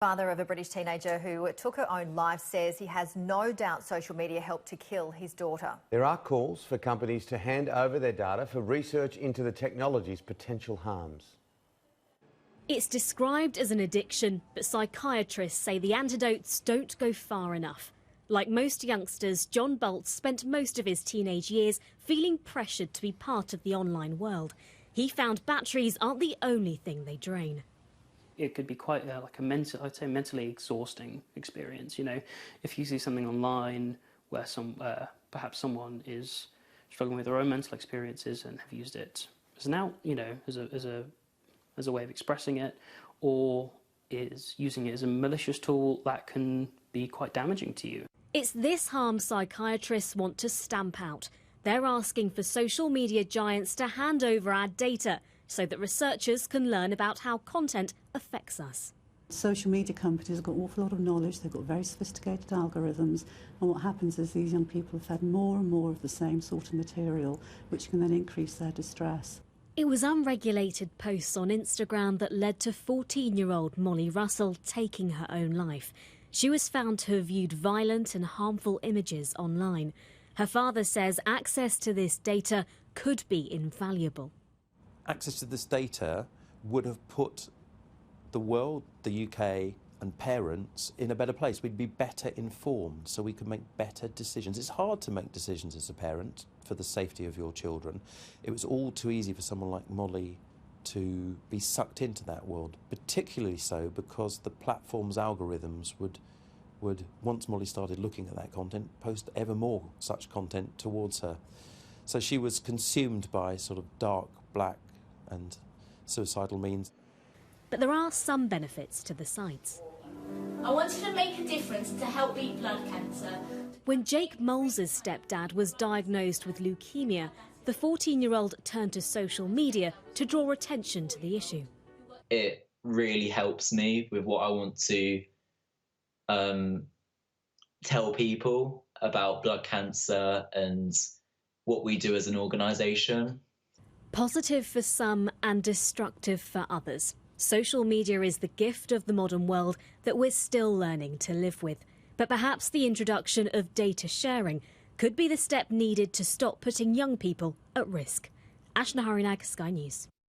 Father of a British teenager who took her own life says he has no doubt social media helped to kill his daughter. There are calls for companies to hand over their data for research into the technology's potential harms. It's described as an addiction, but psychiatrists say the antidotes don't go far enough. Like most youngsters, John Bolts spent most of his teenage years feeling pressured to be part of the online world. He found batteries aren't the only thing they drain. It could be quite like a mentally exhausting experience. You know, if you see something online where perhaps someone is struggling with their own mental experiences and have used it as an out, you know, as a way of expressing it, or is using it as a malicious tool, that can be quite damaging to you. It's this harm psychiatrists want to stamp out. They're asking for social media giants to hand over our data so that researchers can learn about how content affects us. Social media companies have got an awful lot of knowledge, they've got very sophisticated algorithms, and what happens is these young people are fed more and more of the same sort of material, which can then increase their distress. It was unregulated posts on Instagram that led to 14-year-old Molly Russell taking her own life. She was found to have viewed violent and harmful images online. Her father says access to this data could be invaluable. Access to this data would have put the world, the UK and parents in a better place. We'd be better informed so we could make better decisions. It's hard to make decisions as a parent for the safety of your children. It was all too easy for someone like Molly to be sucked into that world, particularly so because the platform's algorithms would, once Molly started looking at that content, post ever more such content towards her. So she was consumed by sort of dark, black and suicidal means. But there are some benefits to the sites. I wanted to make a difference to help beat blood cancer. When Jake Moles' stepdad was diagnosed with leukemia, the 14-year-old turned to social media to draw attention to the issue. It really helps me with what I want to tell people about blood cancer and what we do as an organisation. Positive for some and destructive for others. Social media is the gift of the modern world that we're still learning to live with. But perhaps the introduction of data sharing could be the step needed to stop putting young people at risk. Ashna Harinag, Sky News.